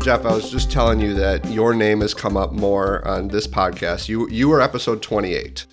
Jeff, I was just telling you that your name has come up more on this podcast. You were episode 28,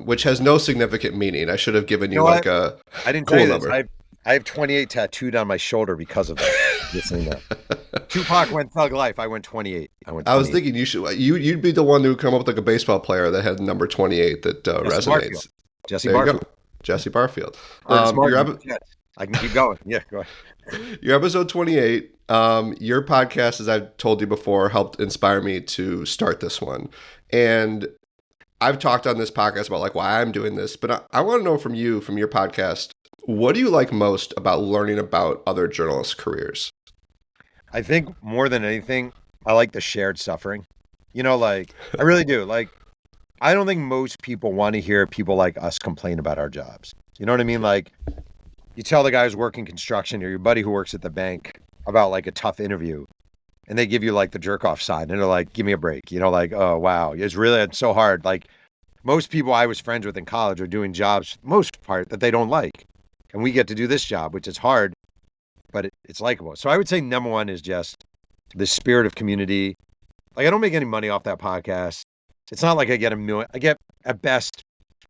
which has no significant meaning. I should have given you like a I didn't cool tell you number. this. I have 28 tattooed on my shoulder because of that. Listening to that. Tupac went Thug Life. I went 28. I was thinking you'd be the one who come up with like a baseball player that had number 28 that resonates. Jesse Barfield. Jesse Barfield. I can keep going. Yeah, go ahead. Your episode 28. Your podcast, as I've told you before, helped inspire me to start this one. And I've talked on this podcast about like why I'm doing this, but I want to know from you, from your podcast, what do you like most about learning about other journalists' careers? I think more than anything, I like the shared suffering. You know, like, I really do. Like, I don't think most people want to hear people like us complain about our jobs. You know what I mean? Like, you tell the guy who's working construction or your buddy who works at the bank about like a tough interview, and they give you like the jerk off sign, and they're like, give me a break. You know, like, oh, wow, it's so hard. Like, most people I was friends with in college are doing jobs, most part, that they don't like. And we get to do this job, which is hard, but it's likable. So I would say number one is just the spirit of community. Like, I don't make any money off that podcast. It's not like I get a million. I get, at best,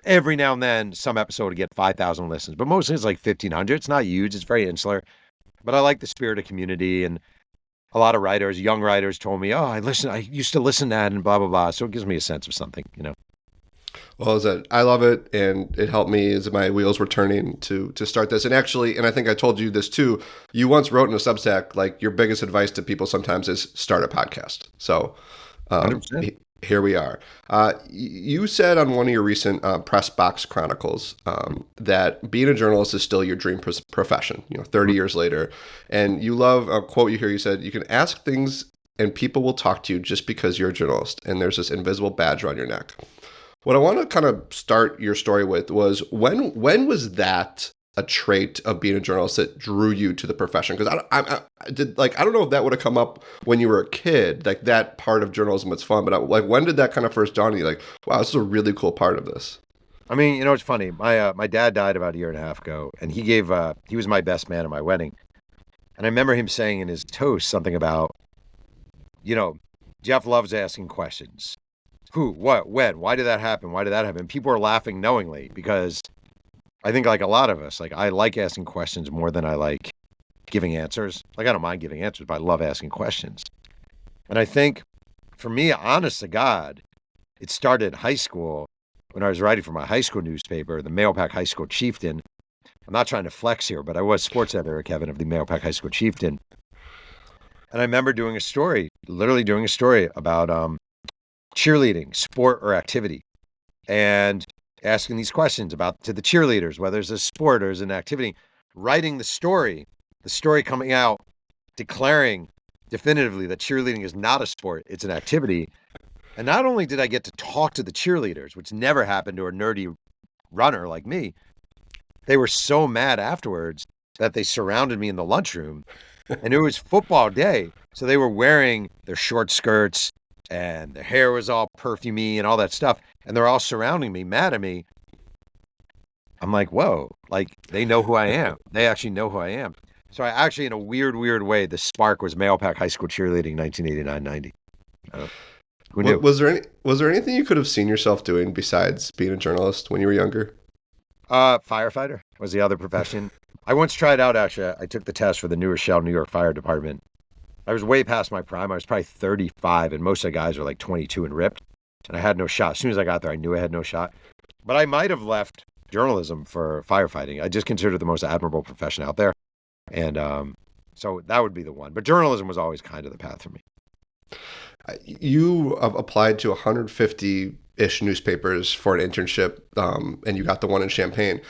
every now and then, some episode to get 5,000 listens. But mostly it's like 1,500. It's not huge. It's very insular. But I like the spirit of community. And a lot of writers, young writers, told me, oh, I used to listen to that and blah, blah, blah. So it gives me a sense of something, you know. Well, I love it, and it helped me as my wheels were turning to start this. And actually, and I think I told you this too, you once wrote in a Substack, like your biggest advice to people sometimes is start a podcast. So here we are. You said on one of your recent Press Box Chronicles that being a journalist is still your dream profession, 30 years later. And you love a quote you hear, you said, you can ask things and people will talk to you just because you're a journalist. And there's this invisible badge around your neck. What I want to kind of start your story with was when was that a trait of being a journalist that drew you to the profession? Because I don't know if that would have come up when you were a kid, like that part of journalism was fun, but when did that kind of first dawn on you? Like, wow, this is a really cool part of this. I mean, it's funny. My dad died about a year and a half ago, and he was my best man at my wedding. And I remember him saying in his toast something about, Jeff loves asking questions. Who, what, when, why did that happen? Why did that happen? People are laughing knowingly because I think like a lot of us, like I like asking questions more than I like giving answers. Like I don't mind giving answers, but I love asking questions. And I think for me, honest to God, it started in high school when I was writing for my high school newspaper, the Mahopac High School Chieftain. I'm not trying to flex here, but I was sports editor, Kevin, of the Mahopac High School Chieftain. And I remember literally doing a story about cheerleading, sport or activity, and asking these questions to the cheerleaders, whether it's a sport or it's an activity, writing the story coming out, declaring definitively that cheerleading is not a sport, it's an activity. And not only did I get to talk to the cheerleaders, which never happened to a nerdy runner like me, they were so mad afterwards that they surrounded me in the lunchroom, and it was football day. So they were wearing their short skirts, and their hair was all perfumey and all that stuff. And they're all surrounding me, mad at me. I'm like, whoa, like they know who I am. They actually know who I am. So I actually, in a weird way, the spark was Mahopac High School cheerleading, 1989-90. Who knew? Was there anything you could have seen yourself doing besides being a journalist when you were younger? Firefighter was the other profession. I once tried out, actually. I took the test for the New Rochelle, New York Fire Department. I was way past my prime. I was probably 35, and most of the guys were like 22 and ripped. And I had no shot. As soon as I got there, I knew I had no shot. But I might have left journalism for firefighting. I just consider it the most admirable profession out there. And so that would be the one. But journalism was always kind of the path for me. You applied to 150-ish newspapers for an internship, and you got the one in Champaign.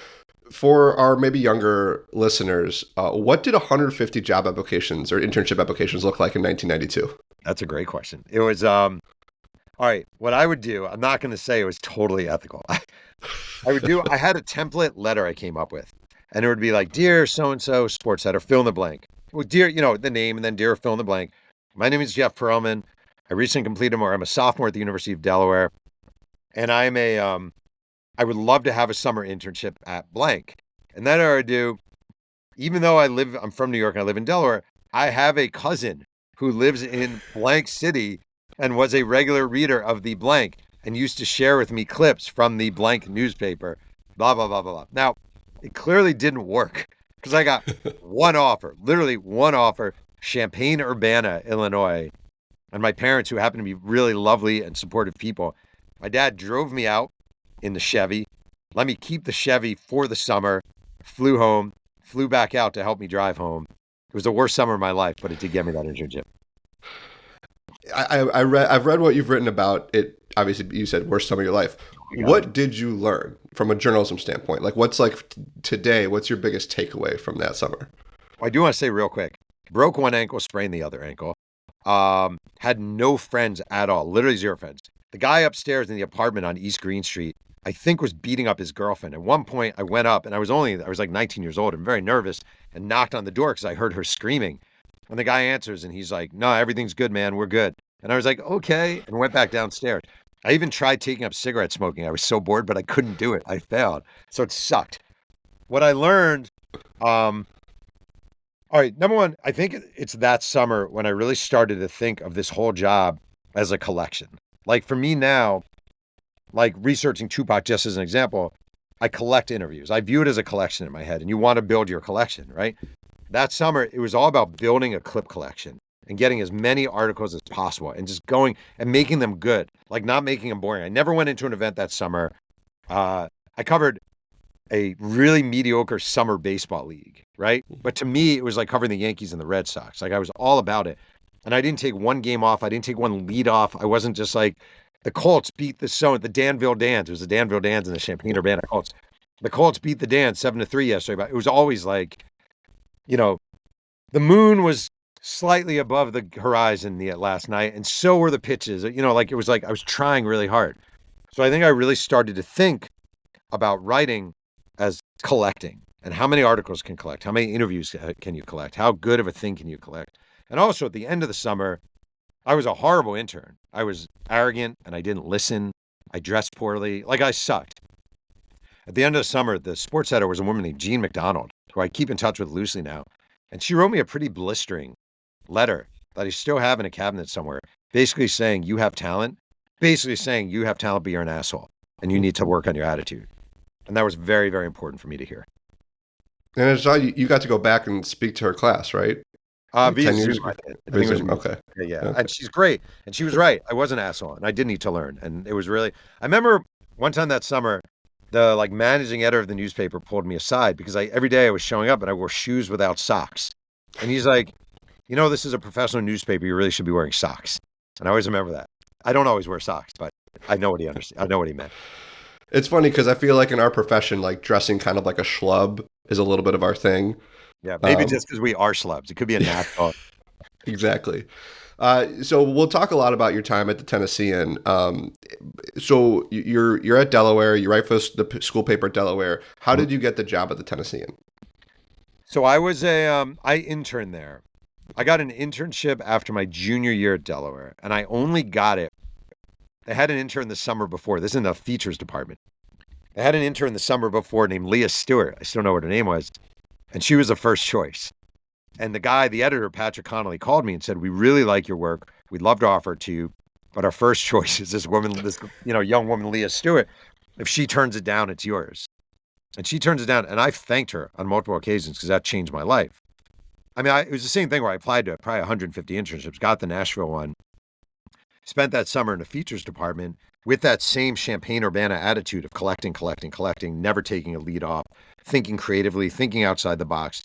For our maybe younger listeners, what did 150 job applications or internship applications look like in 1992? That's a great question. It was, all right, what I would do, I'm not going to say it was totally ethical. I had a template letter I came up with, and it would be like, dear so-and-so sports editor, fill in the blank. Well, dear, the name, and then dear, fill in the blank. My name is Jeff Pearlman. I recently completed I'm a sophomore at the University of Delaware, and I would love to have a summer internship at blank. And then I would do, even though I'm from New York and I live in Delaware, I have a cousin who lives in blank city and was a regular reader of the blank and used to share with me clips from the blank newspaper, blah, blah, blah, blah, blah. Now, it clearly didn't work because I got one offer, literally one offer, Champaign-Urbana, Illinois. And my parents, who happen to be really lovely and supportive people, my dad drove me out in the Chevy, let me keep the Chevy for the summer, flew home, flew back out to help me drive home. It was the worst summer of my life, but it did get me that internship. I've read what you've written about it. Obviously, you said worst summer of your life. What did you learn from a journalism standpoint? Like, what's like today? What's your biggest takeaway from that summer? I do want to say real quick, broke one ankle, sprained the other ankle. Had no friends at all, literally zero friends. The guy upstairs in the apartment on East Green Street, I think, was beating up his girlfriend. At one point, I went up and I was like 19 years old and very nervous and knocked on the door because I heard her screaming. And the guy answers and he's like, "No, everything's good, man. We're good." And I was like, "Okay," and went back downstairs. I even tried taking up cigarette smoking. I was so bored, but I couldn't do it. I failed. So it sucked. What I learned, all right, number one, I think it's that summer when I really started to think of this whole job as a collection. Like for me now, like researching Tupac, just as an example, I collect interviews. I view it as a collection in my head, and you want to build your collection, right? That summer, it was all about building a clip collection and getting as many articles as possible and just going and making them good, like not making them boring. I never went into an event that summer. I covered a really mediocre summer baseball league, right? But to me, it was like covering the Yankees and the Red Sox. Like I was all about it. And I didn't take one game off. I didn't take one lead off. I wasn't just like, the Colts beat the Danville Dans. It was the Danville Dans and the Champaign-Urbana Colts. The Colts beat the Dans 7-3 yesterday, but it was always like, you know, the moon was slightly above the horizon last night, and so were the pitches. You know, like it was like I was trying really hard. So I think I really started to think about writing as collecting and how many articles can collect, how many interviews can you collect, how good of a thing can you collect. And also at the end of the summer, I was a horrible intern. I was arrogant and I didn't listen. I dressed poorly. Like I sucked. At the end of the summer, the sports editor was a woman named Jean McDonald, who I keep in touch with loosely now. And she wrote me a pretty blistering letter that I still have in a cabinet somewhere, basically saying you have talent, but you're an asshole and you need to work on your attitude. And that was very, very important for me to hear. And I saw you got to go back and speak to her class, right? Like via 10 years Zoom, ago. I think it was, Okay. Yeah. Okay. And she's great. And she was right. I was an asshole and I did need to learn. And it was really, I remember one time that summer, the like managing editor of the newspaper pulled me aside because every day I was showing up and I wore shoes without socks. And he's like, "You know, this is a professional newspaper. You really should be wearing socks." And I always remember that. I don't always wear socks, but I know what he understood. I know what he meant. It's funny because I feel like in our profession, like dressing kind of like a schlub is a little bit of our thing. Yeah, maybe just because we are schlubs. It could be a natural. Exactly. So we'll talk a lot about your time at the Tennessean. So you're at Delaware. You write for the school paper at Delaware. How did you get the job at the Tennessean? So I was I interned there. I got an internship after my junior year at Delaware, and I only got it. They had an intern the summer before. This is in the features department. They had an intern the summer before named Leah Stewart. I still know what her name was. And she was the first choice. And the editor, Patrick Connolly, called me and said, "We really like your work. We'd love to offer it to you. But our first choice is this woman, young woman, Leah Stewart. If she turns it down, it's yours." And she turns it down. And I've thanked her on multiple occasions because that changed my life. I mean, it was the same thing where I applied to probably 150 internships, got the Nashville one, spent that summer in the features department with that same Champaign-Urbana attitude of collecting, never taking a lead off, thinking creatively, thinking outside the box.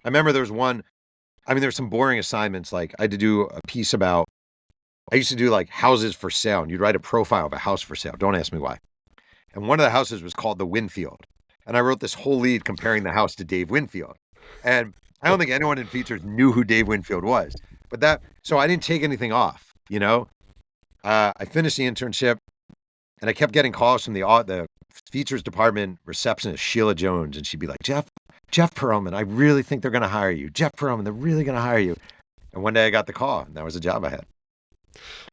I remember there were some boring assignments. Like I had to do a piece about, I used to do like houses for sale, and you'd write a profile of a house for sale. Don't ask me why. And one of the houses was called the Winfield. And I wrote this whole lead comparing the house to Dave Winfield. And I don't think anyone in features knew who Dave Winfield was. So I didn't take anything off, you know? I finished the internship and I kept getting calls from the features department receptionist, Sheila Jones. And she'd be like, Jeff Pearlman, I really think they're going to hire you. Jeff Pearlman, they're really going to hire you. And one day I got the call and that was the job I had.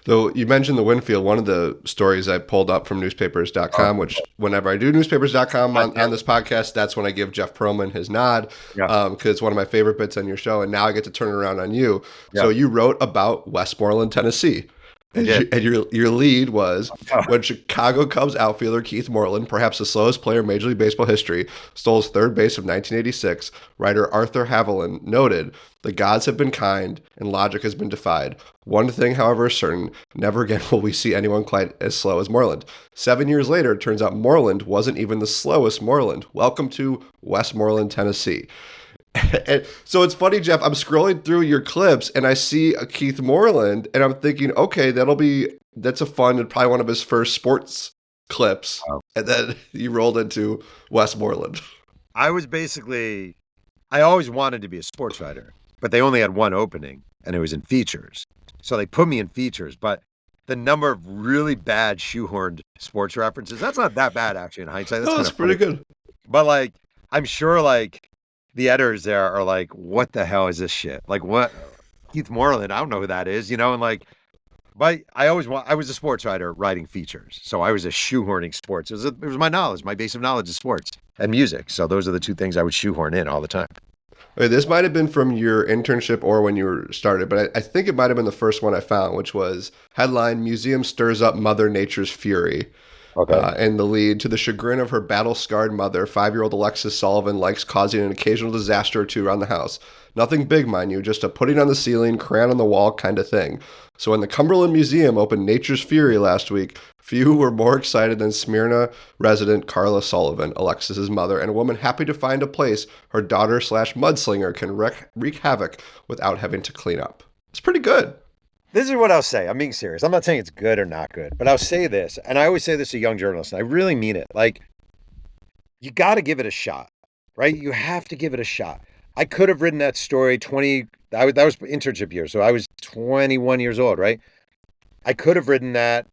Though you mentioned the Winfield, one of the stories I pulled up from newspapers.com, which whenever I do newspapers.com on this podcast, that's when I give Jeff Pearlman his nod, Yeah. because it's one of my favorite bits on your show. And now I get to turn it around on you. Yeah. So you wrote about Westmoreland, Tennessee. And your lead was when Chicago Cubs outfielder Keith Moreland, perhaps the slowest player in Major League Baseball history, stole his third base of 1986. Writer Arthur Haviland noted, "The gods have been kind and logic has been defied. One thing, however, is certain: never again will we see anyone quite as slow as Moreland." 7 years later, it turns out Moreland wasn't even the slowest Moreland. Welcome to Westmoreland, Tennessee. And so it's funny, Jeff, I'm scrolling through your clips and I see a Keith Moreland and I'm thinking, okay, that's a fun and probably one of his first sports clips. Wow. And then you rolled into Westmoreland. I always wanted to be a sports writer, but they only had one opening and it was in features. So they put me in features, but the number of really bad shoehorned sports references, that's not that bad actually in hindsight. That's pretty good. But like, I'm sure like, the editors there are like, what the hell is this shit? Like, what? Keith Moreland, I don't know who that is, you know? And like, but I was a sports writer writing features. So I was a shoehorning sports. It was my knowledge. My base of knowledge is sports and music. So those are the two things I would shoehorn in all the time. Okay, this might have been from your internship or when you were started, but I think it might have been the first one I found, which was headline, "Museum Stirs Up Mother Nature's Fury." Okay. And the lead, "To the chagrin of her battle-scarred mother, 5-year-old Alexis Sullivan likes causing an occasional disaster or two around the house. Nothing big, mind you, just a putting on the ceiling, crayon on the wall kind of thing. So when the Cumberland Museum opened Nature's Fury last week, few were more excited than Smyrna resident Carla Sullivan, Alexis's mother, and a woman happy to find a place her daughter/mudslinger can wreak havoc without having to clean up." It's pretty good. This is what I'll say. I'm being serious. I'm not saying it's good or not good, but I'll say this, and I always say this to young journalists, and I really mean it. Like, you got to give it a shot, right? You have to give it a shot. I could have written that story that was internship year, so I was 21 years old, right? I could have written that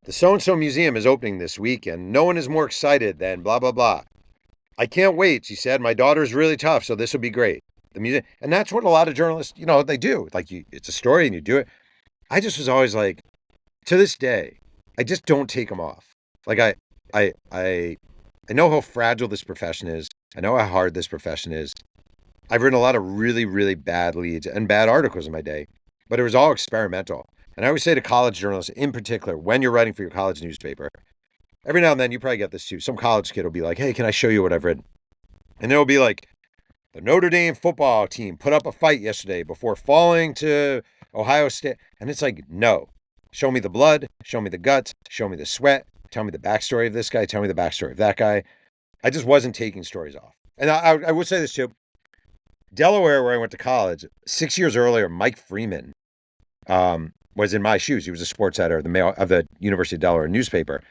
the so-and-so museum is opening this weekend. No one is more excited than blah, blah, blah. I can't wait, she said. My daughter's really tough, so this will be great. The museum, and that's what a lot of journalists, they do. Like, it's a story and you do it. I just was always like, to this day, I just don't take them off. Like I know how fragile this profession is. I know how hard this profession is. I've written a lot of really, really bad leads and bad articles in my day, but it was all experimental. And I always say to college journalists in particular, when you're writing for your college newspaper, every now and then you probably get this too. Some college kid will be like, "Hey, can I show you what I've written?" And they'll be like, "The Notre Dame football team put up a fight yesterday before falling to Ohio State." And it's like, no, show me the blood, show me the guts, show me the sweat, tell me the backstory of this guy, tell me the backstory of that guy. I just wasn't taking stories off. And I would say this too. Delaware, where I went to college, 6 years earlier, Mike Freeman was in my shoes. He was a sports editor of the University of Delaware newspaper.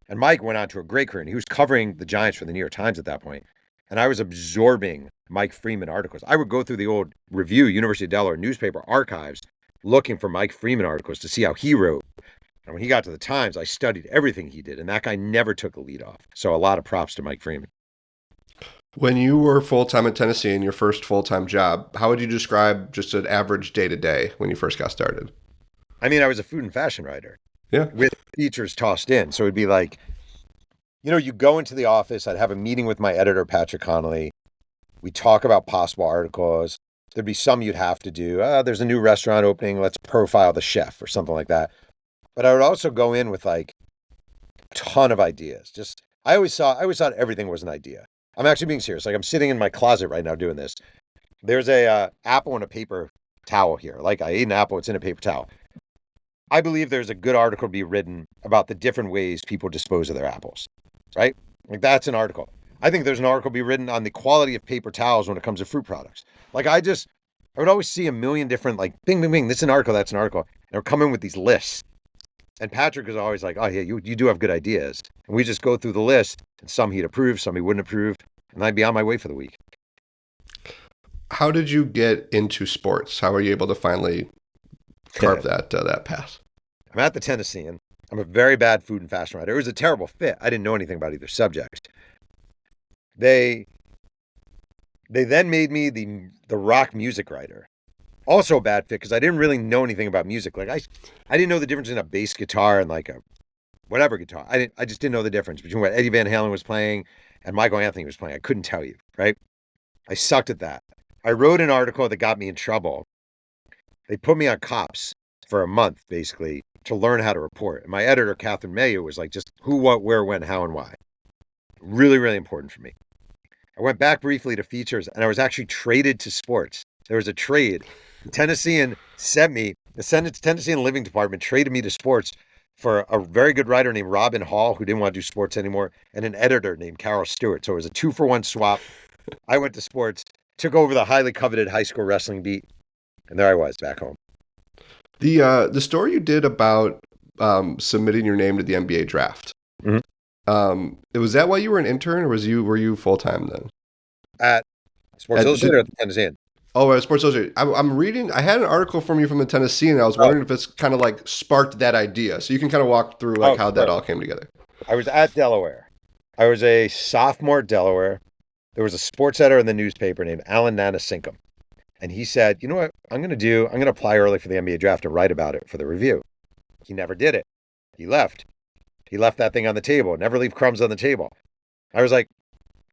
And Mike went on to a great career. And he was covering the Giants for the New York Times at that point. And I was absorbing Mike Freeman articles. I would go through the old University of Delaware newspaper archives looking for Mike Freeman articles to see how he wrote. And when he got to the Times, I studied everything he did. And that guy never took a lead off. So a lot of props to Mike Freeman. When you were full-time at Tennessee in your first full-time job, how would you describe just an average day-to-day when you first got started? I mean, I was a food and fashion writer. Yeah. With features tossed in. So it'd be like, you go into the office, I'd have a meeting with my editor, Patrick Connolly. We talk about possible articles. There'd be some you'd have to do. There's a new restaurant opening. Let's profile the chef or something like that. But I would also go in with like a ton of ideas. I always thought everything was an idea. I'm actually being serious. Like, I'm sitting in my closet right now doing this. There's a apple in a paper towel here. Like, I ate an apple. It's in a paper towel. I believe there's a good article to be written about the different ways people dispose of their apples, right? Like, that's an article. I think there's an article to be written on the quality of paper towels when it comes to fruit products. Like, I would always see a million different, like, bing, bing, bing, this is an article, that's an article. And they're coming with these lists. And Patrick is always like, "Oh, yeah, you do have good ideas." And we just go through the list, and some he'd approve, some he wouldn't approve, and I'd be on my way for the week. How did you get into sports? How were you able to finally carve that path? I'm at the Tennessean. I'm a very bad food and fashion writer. It was a terrible fit. I didn't know anything about either subject. They then made me the rock music writer. Also a bad fit because I didn't really know anything about music. Like I didn't know the difference in a bass guitar and like a whatever guitar. I just didn't know the difference between what Eddie Van Halen was playing and Michael Anthony was playing. I couldn't tell you, right? I sucked at that. I wrote an article that got me in trouble. They put me on cops for a month, basically, to learn how to report. And my editor, Catherine Mayo, was like, just who, what, where, when, how, and why. Really, really important for me. I went back briefly to features, and I was actually traded to sports. There was a trade. The Tennessean sent me, the Tennessean Living Department traded me to sports for a very good writer named Robin Hall, who didn't want to do sports anymore, and an editor named Carol Stewart. So it was a 2-for-1 swap. I went to sports, took over the highly coveted high school wrestling beat, and there I was back home. The story you did about submitting your name to the NBA draft. Mm-hmm. Was that why you were an intern, or were you full time then? At Sports Illustrated or at the Tennessean? Oh, at Sports Illustrated. I'm reading. I had an article from you from the Tennessean, and I was wondering if it's kind of like sparked that idea. So you can kind of walk through like how that all came together. I was at Delaware. I was a sophomore at Delaware. There was a sports editor in the newspaper named Alan Nanasinkum. And he said, you know what I'm going to do? I'm going to apply early for the NBA draft and write about it for the review. He never did it. He left. He left that thing on the table. Never leave crumbs on the table. I was like,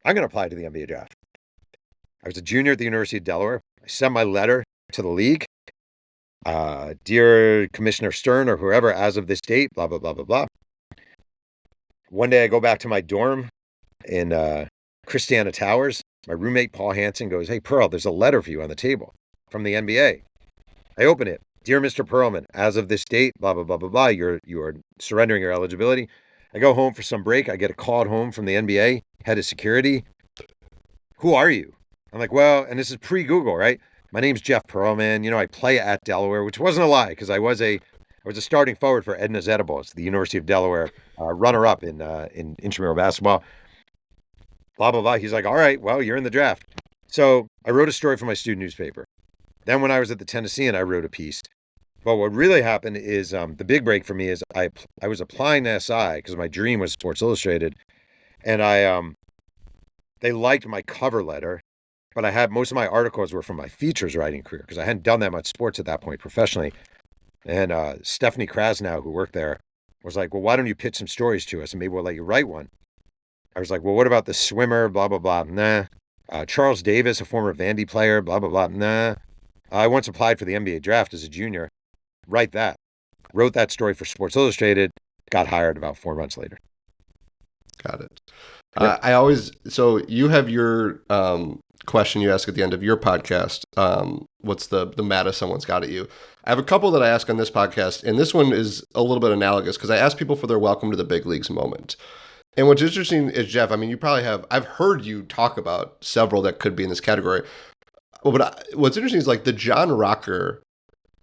I'm going to apply to the NBA draft. I was a junior at the University of Delaware. I sent my letter to the league. Dear Commissioner Stern or whoever, as of this date, blah, blah, blah, blah, blah. One day I go back to my dorm in Christiana Towers. My roommate, Paul Hansen, goes, hey, Pearl, there's a letter for you on the table from the NBA. I open it. Dear Mr. Pearlman, as of this date, blah, blah, blah, blah, blah, you are surrendering your eligibility. I go home for some break. I get a call at home from the NBA, head of security. Who are you? I'm like, well, and this is pre-Google, right? My name's Jeff Pearlman. You know, I play at Delaware, which wasn't a lie because I was a starting forward for Edna's Edibles, the University of Delaware, runner-up in intramural basketball. Blah, blah, blah. He's like, all right, well, you're in the draft. So I wrote a story for my student newspaper. Then when I was at the Tennessean, I wrote a piece. But what really happened is the big break for me is I was applying to SI because my dream was Sports Illustrated. And they liked my cover letter, but I had most of my articles were from my features writing career because I hadn't done that much sports at that point professionally. And Stephanie Krasnow, who worked there, was like, well, why don't you pitch some stories to us and maybe we'll let you write one. I was like, well, what about the swimmer, blah, blah, blah, nah. Charles Davis, a former Vandy player, blah, blah, blah, nah. I once applied for the NBA draft as a junior. Write that. Wrote that story for Sports Illustrated, got hired about 4 months later. Got it. So you have your question you ask at the end of your podcast. What's the maddest someone's got at you? I have a couple that I ask on this podcast, and this one is a little bit analogous because I ask people for their welcome to the big leagues moment. And what's interesting is, Jeff, I mean, you probably have, I've heard you talk about several that could be in this category. But what's interesting is like the John Rocker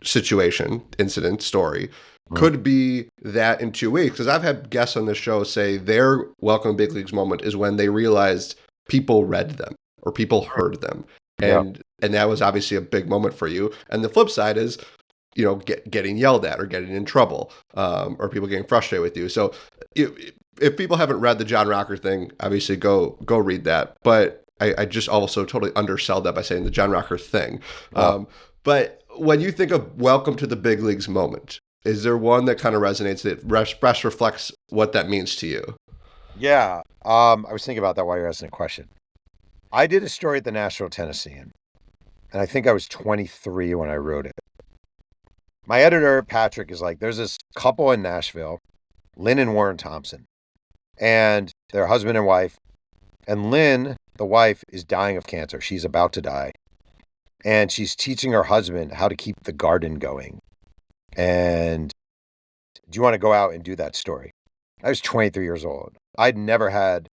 incident story could be that in 2 weeks. Because I've had guests on this show say their welcome to big leagues moment is when they realized people read them or people heard them. And that was obviously a big moment for you. And the flip side is, you know, getting yelled at or getting in trouble or people getting frustrated with you. So if people haven't read the John Rocker thing, obviously go read that. But I just also totally undersell that by saying the John Rocker thing. Wow. But when you think of welcome to the big leagues moment, is there one that kind of resonates that best reflects what that means to you? Yeah. I was thinking about that while you're asking a question. I did a story at the Nashville Tennessean, and I think I was 23 when I wrote it. My editor, Patrick, is like, there's this couple in Nashville, Lynn and Warren Thompson, and they're husband and wife. And Lynn, the wife, is dying of cancer. She's about to die. And she's teaching her husband how to keep the garden going. And do you want to go out and do that story? I was 23 years old. I had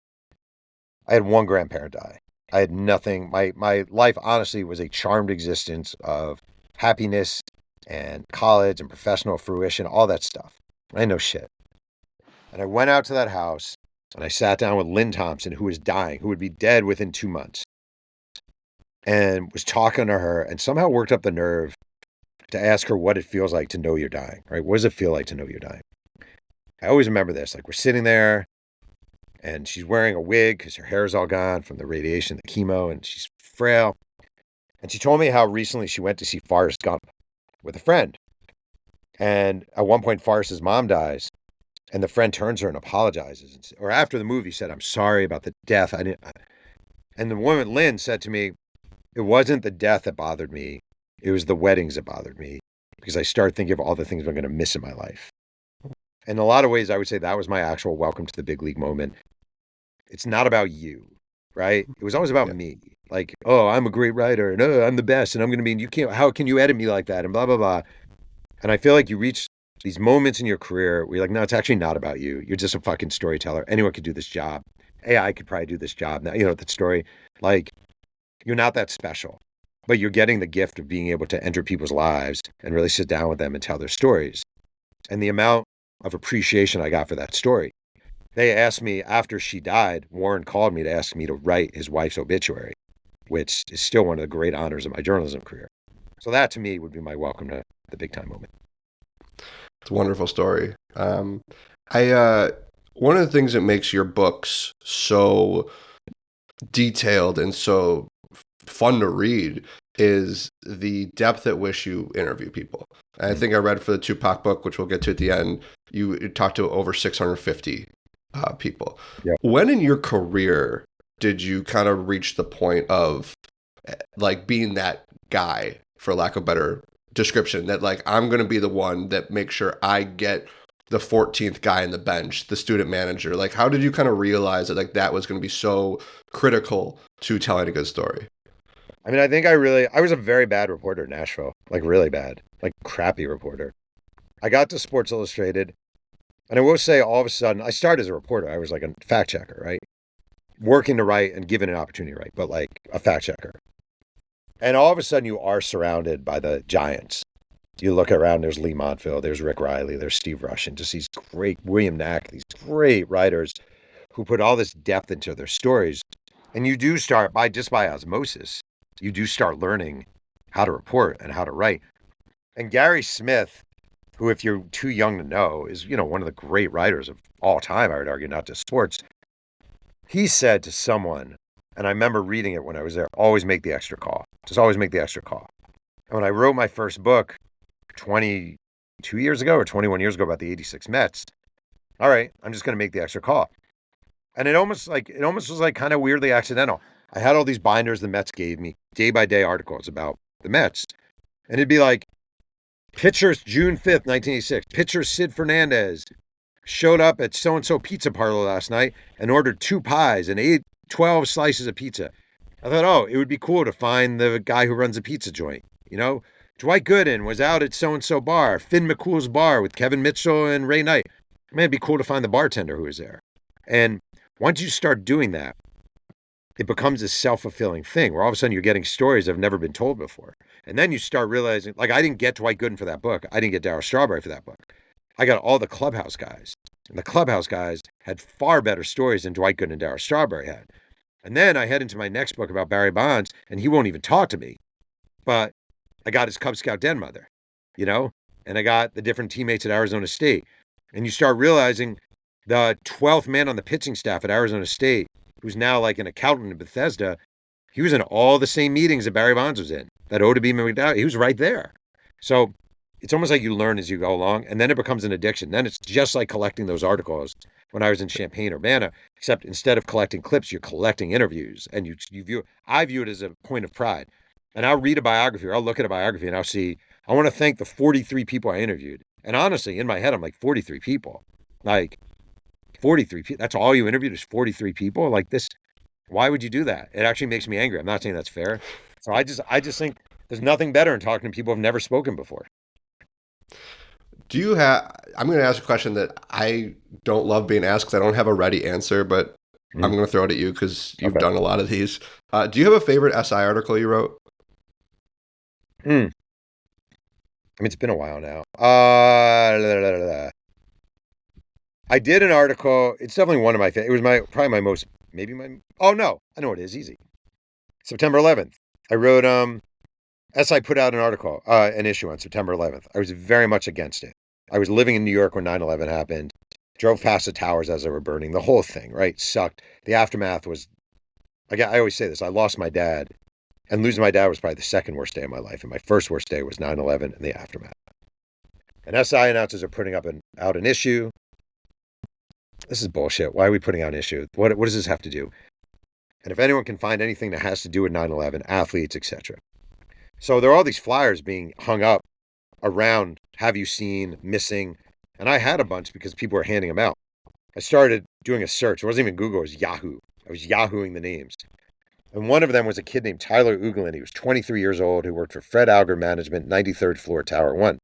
one grandparent die. I had nothing. My life, honestly, was a charmed existence of happiness and college and professional fruition, all that stuff. I know shit. And I went out to that house and I sat down with Lynn Thompson, who was dying, who would be dead within 2 months, and was talking to her and somehow worked up the nerve to ask her what it feels like to know you're dying, right? What does it feel like to know you're dying? I always remember this. Like, we're sitting there and she's wearing a wig because her hair is all gone from the radiation, the chemo, and she's frail. And she told me how recently she went to see Forrest Gump with a friend. And at one point, Forrest's mom dies. And the friend turns to her and apologizes. Or after the movie said, I'm sorry about the death. And the woman, Lynn, said to me, it wasn't the death that bothered me. It was the weddings that bothered me. Because I started thinking of all the things I'm going to miss in my life. In a lot of ways, I would say that was my actual welcome to the big league moment. It's not about you, right? It was always about me. Like, oh, I'm a great writer, and oh, I'm the best, and I'm going to be, you can't, how can you edit me like that, and blah, blah, blah. And I feel like you reach these moments in your career where you're like, no, it's actually not about you. You're just a fucking storyteller. Anyone could do this job. AI could probably do this job. Now, you know, that story, like, you're not that special, but you're getting the gift of being able to enter people's lives and really sit down with them and tell their stories. And the amount of appreciation I got for that story. They asked me after she died, Warren called me to ask me to write his wife's obituary, which is still one of the great honors of my journalism career. So that to me would be my welcome to the big time moment. It's a wonderful story. One of the things that makes your books so detailed and so fun to read is the depth at which you interview people. And I think I read for the Tupac book, which we'll get to at the end, you talked to over 650 people. Yep. When in your career did you kind of reach the point of like being that guy, for lack of a better description, that like, I'm going to be the one that makes sure I get the 14th guy in the bench, the student manager? Like, how did you kind of realize that like that was going to be so critical to telling a good story? I mean, I think I was a very bad reporter in Nashville, like really bad, like crappy reporter. I got to Sports Illustrated, and I will say all of a sudden, I started as a reporter. I was like a fact checker, right? Working to write and given an opportunity to write, but like a fact checker. And all of a sudden you are surrounded by the giants. You look around, there's Lee Montville, there's Rick Riley, there's Steve Russian, just these great, William Knack, these great writers who put all this depth into their stories. And you do start by osmosis. You do start learning how to report and how to write. And Gary Smith, who, if you're too young to know, is, you know, one of the great writers of all time, I would argue, not just sports. He said to someone, and I remember reading it when I was there, always make the extra call. Just always make the extra call. And when I wrote my first book 22 years ago or 21 years ago about the 86 Mets, all right, I'm just going to make the extra call. And it almost was like kind of weirdly accidental. I had all these binders the Mets gave me, day by day articles about the Mets. And it'd be like, pitcher June 5th, 1986, pitcher Sid Fernandez showed up at so-and-so pizza parlor last night and ordered 2 pies and ate 12 slices of pizza. I thought, oh, it would be cool to find the guy who runs a pizza joint. You know, Dwight Gooden was out at so-and-so bar, Finn McCool's bar with Kevin Mitchell and Ray Knight. Man, it'd be cool to find the bartender who was there. And once you start doing that, it becomes a self-fulfilling thing where all of a sudden you're getting stories that have never been told before. And then you start realizing, like, I didn't get Dwight Gooden for that book. I didn't get Darryl Strawberry for that book. I got all the Clubhouse guys. And the Clubhouse guys had far better stories than Dwight Gooden and Darryl Strawberry had. And then I head into my next book about Barry Bonds, and he won't even talk to me. But I got his Cub Scout den mother, you know? And I got the different teammates at Arizona State. And you start realizing the 12th man on the pitching staff at Arizona State, who's now like an accountant in Bethesda, he was in all the same meetings that Barry Bonds was in. That O to B McDowell, he was right there. So it's almost like you learn as you go along, and then it becomes an addiction. Then it's just like collecting those articles when I was in Champaign-Urbana, except instead of collecting clips, you're collecting interviews, and I view it as a point of pride. And I'll read a biography, or I'll look at a biography, and I'll see, I want to thank the 43 people I interviewed. And honestly, in my head, I'm like, 43 people. Like, 43 people, that's all you interviewed is 43 people? Like this, why would you do that? It actually makes me angry. I'm not saying that's fair. So I just think there's nothing better than talking to people who've never spoken before. I'm going to ask a question that I don't love being asked because I don't have a ready answer, but I'm going to throw it at you because you've done a lot of these. Do you have a favorite SI article you wrote? I mean, it's been a while now. I did an article. It's definitely one of my favorites. It was oh no, I know what it is. Easy. September 11th. I wrote, SI put out an article, an issue on September 11th. I was very much against it. I was living in New York when 9/11 happened, drove past the towers as they were burning. The whole thing, right? Sucked. The aftermath was, I always say this, I lost my dad And losing my dad was probably the second worst day of my life. And my first worst day was 9/11 and the aftermath. And SI announcers are putting out an issue. This is bullshit. Why are we putting out an issue? What does this have to do? And if anyone can find anything that has to do with 9/11, athletes, etc. So there are all these flyers being hung up around, have you seen, missing. And I had a bunch because people were handing them out. I started doing a search. It wasn't even Google, it was Yahoo. I was Yahooing the names. And one of them was a kid named Tyler Uglin. He was 23 years old, who worked for Fred Alger Management, 93rd floor, Tower 1.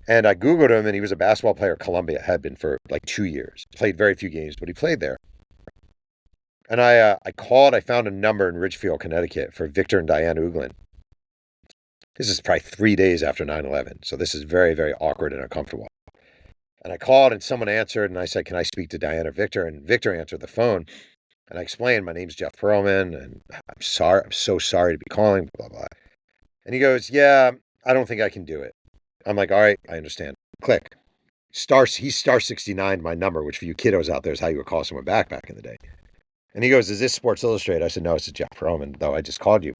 And I Googled him, and he was a basketball player at Columbia, had been for like 2 years. Played very few games, but he played there. And I found a number in Ridgefield, Connecticut for Victor and Diana Uglin. This is probably 3 days after 9/11, so this is very, very awkward and uncomfortable. And I called, and someone answered, and I said, can I speak to Diana or Victor? And Victor answered the phone. And I explained, my name's Jeff Pearlman, and I'm so sorry to be calling, blah, blah. And he goes, yeah, I don't think I can do it. I'm like, all right, I understand. Click. He's star 69, my number, which for you kiddos out there is how you would call someone back in the day. And he goes, is this Sports Illustrated? I said, no, it's Jeff Pearlman, though I just called you.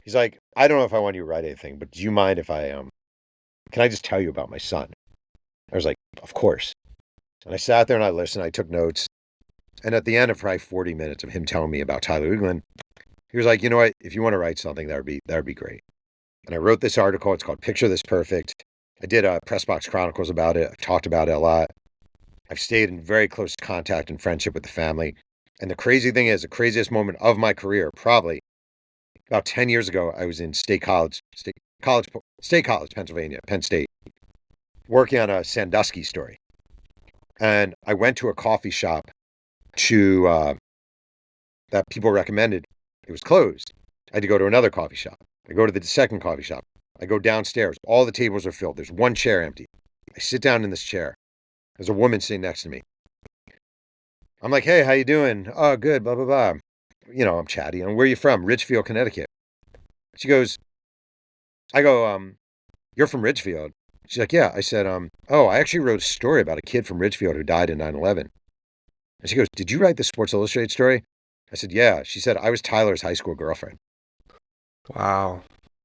He's like, I don't know if I want you to write anything, but do you mind if can I just tell you about my son? I was like, of course. And I sat there and I listened, I took notes. And at the end of probably 40 minutes of him telling me about Tyler Uglin, he was like, you know what, if you want to write something, that would be great. And I wrote this article. It's called Picture This Perfect. I did a Press Box Chronicles about it. I've talked about it a lot. I've stayed in very close contact and friendship with the family. And the crazy thing is, the craziest moment of my career, probably about 10 years ago, I was in State College, Pennsylvania, Penn State, working on a Sandusky story. And I went to a coffee shop that people recommended. It was closed. I had to go to another coffee shop. I go to the second coffee shop. I go downstairs. All the tables are filled. There's one chair empty. I sit down in this chair. There's a woman sitting next to me. I'm like, hey, how you doing? Oh, good, blah, blah, blah. You know, I'm chatty. And where are you from? Ridgefield, Connecticut. She goes, I go, you're from Ridgefield? She's like, yeah. I said, oh, I actually wrote a story about a kid from Ridgefield who died in 9/11. And she goes, did you write the Sports Illustrated story? I said, yeah. She said, I was Tyler's high school girlfriend. Wow.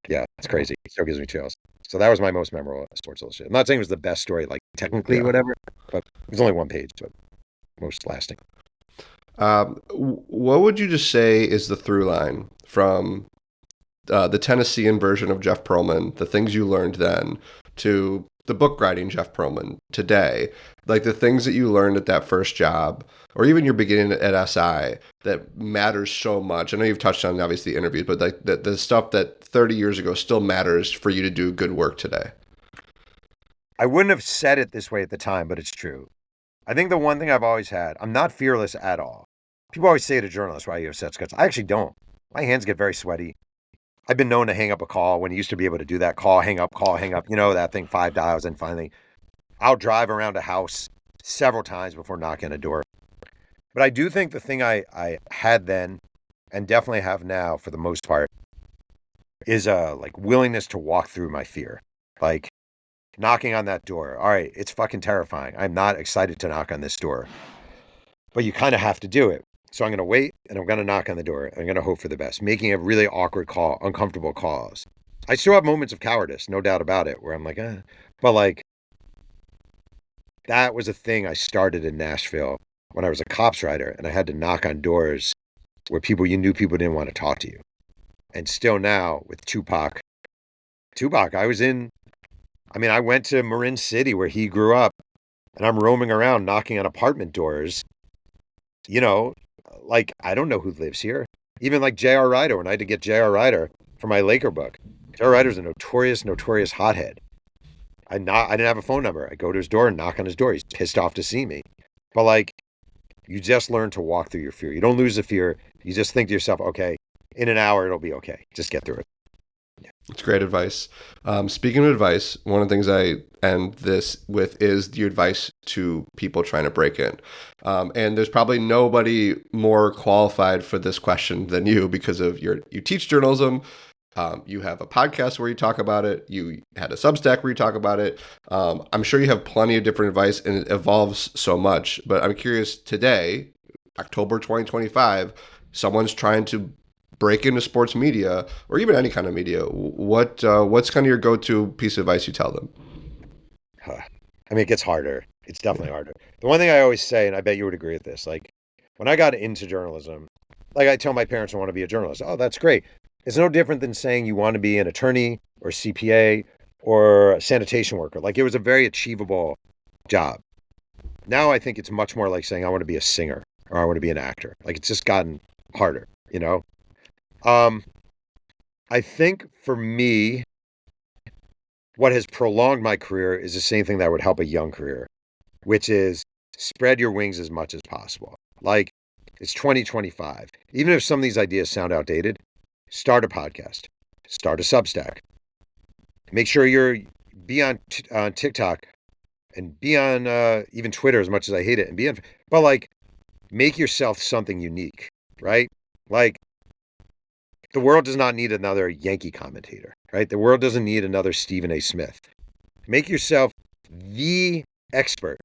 Yeah, it's crazy. It still gives me chills. So that was my most memorable Sports Illustrated. I'm not saying it was the best story, like technically, whatever, but it was only one page, but most lasting. What would you just say is the through line from the Tennessean version of Jeff Pearlman, the things you learned then, to the book writing Jeff Pearlman today? Like the things that you learned at that first job, or even your beginning at SI, that matters so much. I know you've touched on obviously interviews, but like the stuff that 30 years ago still matters for you to do good work today. I wouldn't have said it this way at the time, but it's true. I think the one thing I've always had, I'm not fearless at all. People always say to journalists, why you have such guts? I actually don't. My hands get very sweaty. I've been known to hang up a call when you used to be able to do that. Call, hang up, you know, that thing, 5 dials. And finally, I'll drive around a house several times before knocking on a door. But I do think the thing I had then, and definitely have now for the most part, is like willingness to walk through my fear. Like knocking on that door. All right, it's fucking terrifying. I'm not excited to knock on this door. But you kind of have to do it. So I'm going to wait, and I'm going to knock on the door. I'm going to hope for the best, making a really awkward call, uncomfortable calls. I still have moments of cowardice, no doubt about it, where I'm like, But like, that was a thing I started in Nashville when I was a cops writer, and I had to knock on doors where you knew people didn't want to talk to you. And still now with Tupac, I went to Marin City where he grew up, and I'm roaming around knocking on apartment doors. You know, like, I don't know who lives here. Even like J.R. Ryder, when I had to get J.R. Ryder for my Laker book. J.R. Ryder's a notorious hothead. I didn't have a phone number. I go to his door and knock on his door. He's pissed off to see me. But like, you just learn to walk through your fear. You don't lose the fear. You just think to yourself, okay, in an hour, it'll be okay. Just get through it. Yeah. It's great advice. Speaking of advice, one of the things I end this with is the advice to people trying to break in. And there's probably nobody more qualified for this question than you because of you teach journalism. You have a podcast where you talk about it. You had a Substack where you talk about it. I'm sure you have plenty of different advice and it evolves so much. But I'm curious today, October 2025, someone's trying to break into sports media or even any kind of media, what's kind of your go-to piece of advice you tell them? I mean, it gets harder. It's definitely harder. The one thing I always say, and I bet you would agree with this, like when I got into journalism, like I tell my parents I want to be a journalist. Oh, that's great. It's no different than saying you want to be an attorney or CPA or a sanitation worker. Like it was a very achievable job. Now I think it's much more like saying I want to be a singer or I want to be an actor. Like it's just gotten harder, you know? I think for me, what has prolonged my career is the same thing that would help a young career, which is spread your wings as much as possible. Like it's 2025. Even if some of these ideas sound outdated, start a podcast, start a Substack. Make sure be on TikTok and be on even Twitter as much as I hate it. But like make yourself something unique, right? Like the world does not need another Yankee commentator, right? The world doesn't need another Stephen A. Smith. Make yourself the expert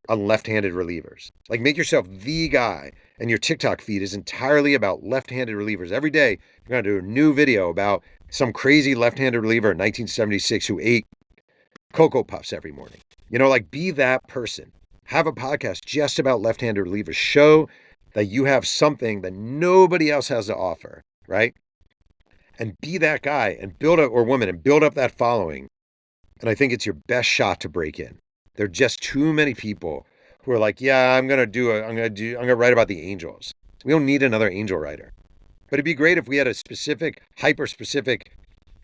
on left-handed relievers. Like make yourself the guy, and your TikTok feed is entirely about left-handed relievers. Every day you're going to do a new video about some crazy left-handed reliever in 1976 who ate Cocoa Puffs every morning. You know, like be that person. Have a podcast just about left-handed relievers. Show that you have something that nobody else has to offer, right? And be that guy and build up, or woman, and build up that following. And I think it's your best shot to break in. There are just too many people who are like, yeah, I'm going to write about the Angels. We don't need another Angel writer. But it'd be great if we had a specific, hyper-specific,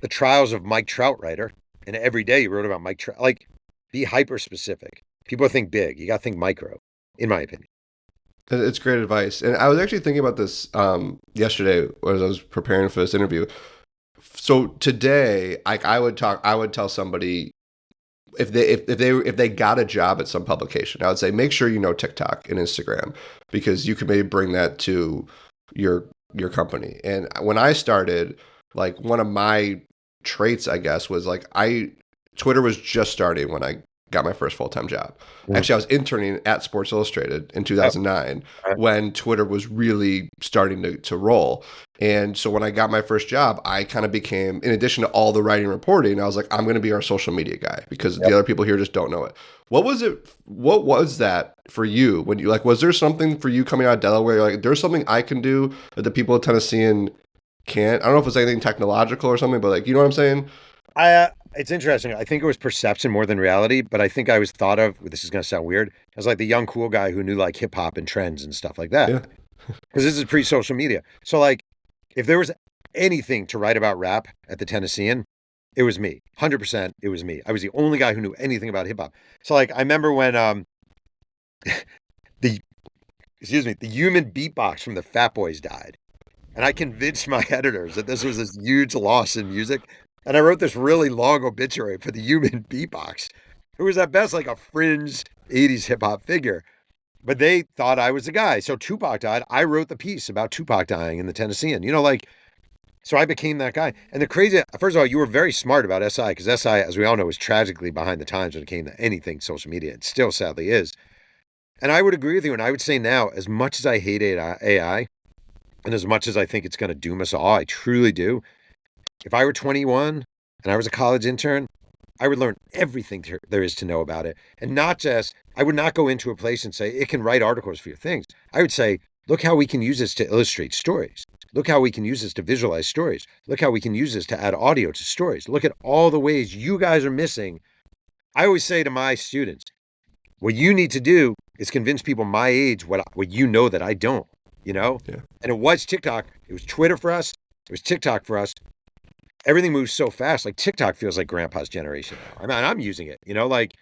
the trials of Mike Trout writer. And every day you wrote about Mike Trout. Like, be hyper-specific. People think big. You got to think micro, in my opinion. It's great advice. And I was actually thinking about this yesterday as I was preparing for this interview. So today, I would tell somebody if they got a job at some publication, I would say make sure you know TikTok and Instagram because you can maybe bring that to your company. And when I started, like one of my traits, I guess, was like Twitter was just starting when I got my first full-time job. Actually, I was interning at Sports Illustrated in 2009 when Twitter was really starting to roll. And so when I got my first job, I kind of became, in addition to all the writing and reporting, I was like, I'm going to be our social media guy because the other people here just don't know it. What was that for you when you, like, was there something for you coming out of Delaware? Like, there's something I can do that the people of Tennessean can't? I don't know if it's anything technological or something, but like, you know what I'm saying? It's interesting. I think it was perception more than reality, but I think I was thought of, this is going to sound weird, as like the young cool guy who knew like hip hop and trends and stuff like that. Yeah. Because this is pre-social media. So like, if there was anything to write about rap at the Tennessean, it was me. 100% it was me. I was the only guy who knew anything about hip hop. So like, I remember when the human beatbox from the Fat Boys died. And I convinced my editors that this was this huge loss in music. And I wrote this really long obituary for the human beatbox, who was at best like a fringe 80s hip hop figure. But they thought I was the guy. So Tupac died. I wrote the piece about Tupac dying in the Tennessean. You know, like, so I became that guy. And the crazy, first of all, you were very smart about SI, because SI, as we all know, was tragically behind the times when it came to anything social media. It still sadly is. And I would agree with you. And I would say now, as much as I hate AI, and as much as I think it's going to doom us all, I truly do. If I were 21 and I was a college intern, I would learn everything there is to know about it. And not just, I would not go into a place and say, it can write articles for your things. I would say, look how we can use this to illustrate stories. Look how we can use this to visualize stories. Look how we can use this to add audio to stories. Look at all the ways you guys are missing. I always say to my students, what you need to do is convince people my age what you know that I don't, you know? Yeah. And it was TikTok. It was Twitter for us. It was TikTok for us. Everything moves so fast. Like TikTok feels like grandpa's generation now. I mean, I'm using it, you know, like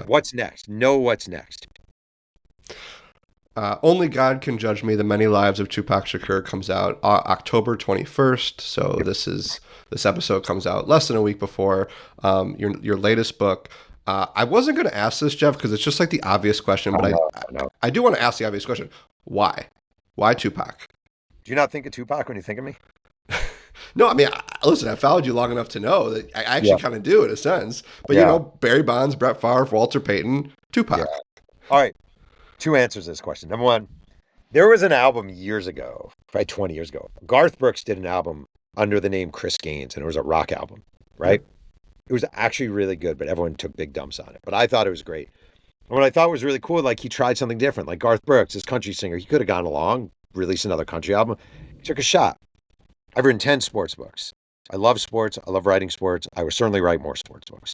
what's next? Know what's next. Only God Can Judge Me, The Many Lives of Tupac Shakur comes out October 21st. So this episode comes out less than a week before your latest book. I wasn't going to ask this, Jeff, because it's just like the obvious question, but I do want to ask the obvious question. Why? Why Tupac? Do you not think of Tupac when you think of me? No, I mean, listen, I followed you long enough to know that I actually kind of do in a sense. But, you know, Barry Bonds, Brett Favre, Walter Payton, Tupac. Yeah. All right. 2 answers to this question. Number one, there was an album years ago probably 20 years ago. Garth Brooks did an album under the name Chris Gaines, and it was a rock album, right? It was actually really good, but everyone took big dumps on it. But I thought it was great. And what I thought was really cool, like he tried something different. Like Garth Brooks, this country singer, he could have gone along, released another country album. He took a shot. I've written 10 sports books. I love sports. I love writing sports. I would certainly write more sports books.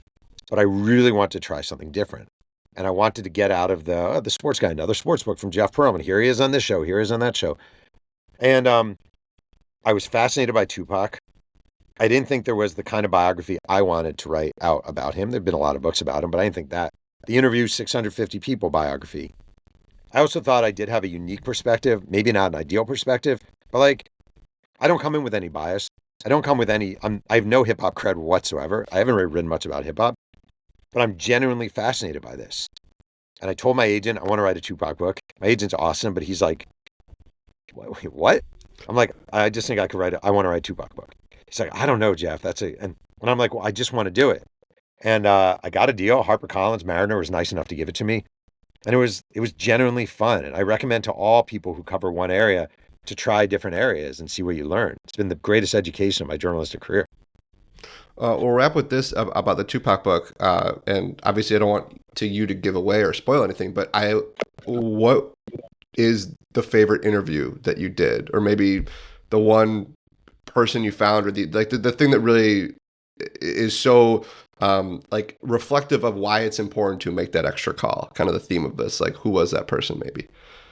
But I really want to try something different. And I wanted to get out of the sports guy, another sports book from Jeff Pearlman. Here he is on this show. Here he is on that show. And I was fascinated by Tupac. I didn't think there was the kind of biography I wanted to write out about him. There've been a lot of books about him, but I didn't think that. The Interview 650 People biography. I also thought I did have a unique perspective, maybe not an ideal perspective, but like, I don't come in with any bias. I don't come with any, I have no hip hop cred whatsoever. I haven't really written much about hip hop, but I'm genuinely fascinated by this. And I told my agent, I want to write a Tupac book. My agent's awesome, but he's like, wait, what? I'm like, I just think I could write it. I want to write a Tupac book. He's like, I don't know, Jeff. And I'm like, well, I just want to do it. And I got a deal. HarperCollins, Mariner was nice enough to give it to me. And it was genuinely fun. And I recommend to all people who cover one area to try different areas and see what you learn. It's been the greatest education of my journalistic career. We'll wrap with this about the Tupac book. And obviously I don't want you to give away or spoil anything, but what is the favorite interview that you did? Or maybe the one person you found, or the thing that really is so like reflective of why it's important to make that extra call, kind of the theme of this, like who was that person maybe?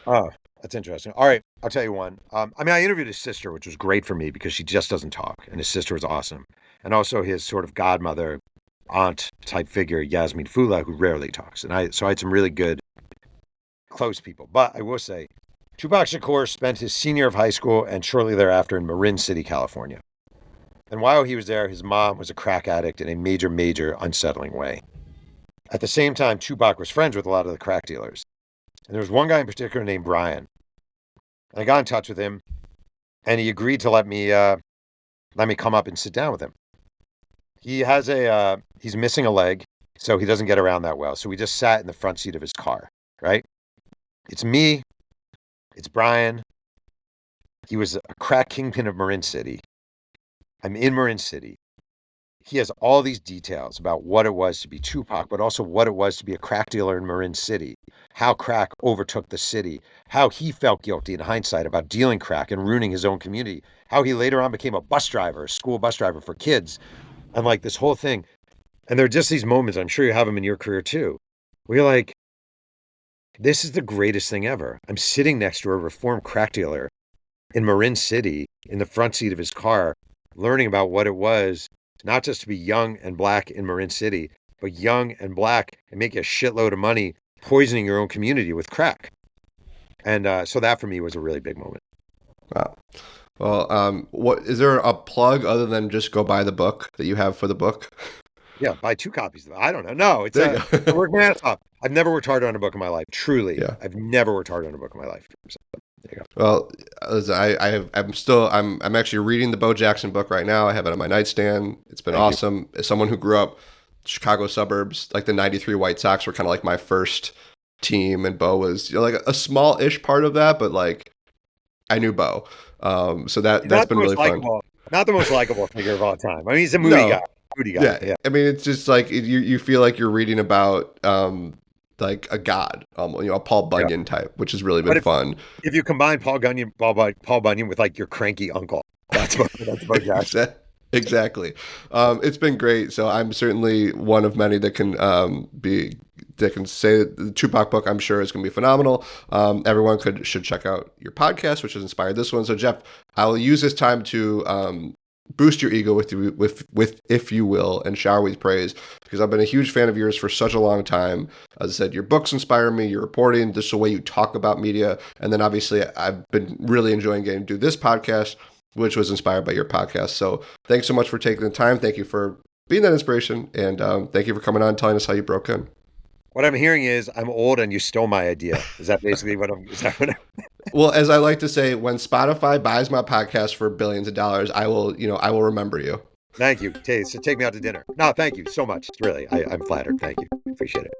Oh, that's interesting. All right, I'll tell you one. I interviewed his sister, which was great for me because she just doesn't talk, and his sister was awesome. And also his sort of godmother, aunt type figure, Yasmin Fula, who rarely talks. And I had some really good, close people. But I will say, Tupac Shakur spent his senior year of high school and shortly thereafter in Marin City, California. And while he was there, his mom was a crack addict in a major, major unsettling way. At the same time, Tupac was friends with a lot of the crack dealers. And there was one guy in particular named Brian. And I got in touch with him, and he agreed to let me come up and sit down with him. He's missing a leg, so he doesn't get around that well. So we just sat in the front seat of his car, right? It's me. It's Brian. He was a crack kingpin of Marin City. I'm in Marin City. He has all these details about what it was to be Tupac, but also what it was to be a crack dealer in Marin City, how crack overtook the city, how he felt guilty in hindsight about dealing crack and ruining his own community, how he later on became a bus driver, a school bus driver for kids, and like this whole thing. And there are just these moments, I'm sure you have them in your career too, where you're like, this is the greatest thing ever. I'm sitting next to a reformed crack dealer in Marin City in the front seat of his car, learning about what it was, not just to be young and black in Marin City, but young and black and making a shitload of money poisoning your own community with crack. And so that for me was a really big moment. Wow. Well, what is there a plug other than just go buy the book that you have for the book? Yeah, buy 2 copies of it. I don't know. No, it's I work my ass off. I've never worked harder on a book in my life. Truly, yeah. I've never worked harder on a book in my life. So, there you go. Well, I'm actually reading the Bo Jackson book right now. I have it on my nightstand. It's been awesome. As someone who grew up Chicago suburbs, like the '93 White Sox were kind of like my first team, and Bo was like a small-ish part of that, but like I knew Bo, so that's been really fun. Not the most likable figure of all time. I mean, he's a moody guy. Yeah. I mean, it's just like you feel like you're reading about like a god, a Paul Bunyan type, which has really been fun. If you combine Paul Bunyan with like your cranky uncle, that's Bo Jackson. Exactly. It's been great. So I'm certainly one of many that can say that the Tupac book, I'm sure, is going to be phenomenal. Everyone should check out your podcast, which has inspired this one. So Jeff, I will use this time to boost your ego with if you will, and shower with praise, because I've been a huge fan of yours for such a long time. As I said, your books inspire me, your reporting, just the way you talk about media, and then obviously I've been really enjoying getting to do this podcast, which was inspired by your podcast. So thanks so much for taking the time. Thank you for being that inspiration, and thank you for coming on and telling us how you broke in. What I'm hearing is I'm old and you stole my idea. Is that basically what I'm... Well, as I like to say, when Spotify buys my podcast for billions of dollars, I will remember you. Thank you. So take me out to dinner. No, thank you so much. Really, I'm flattered. Thank you. Appreciate it.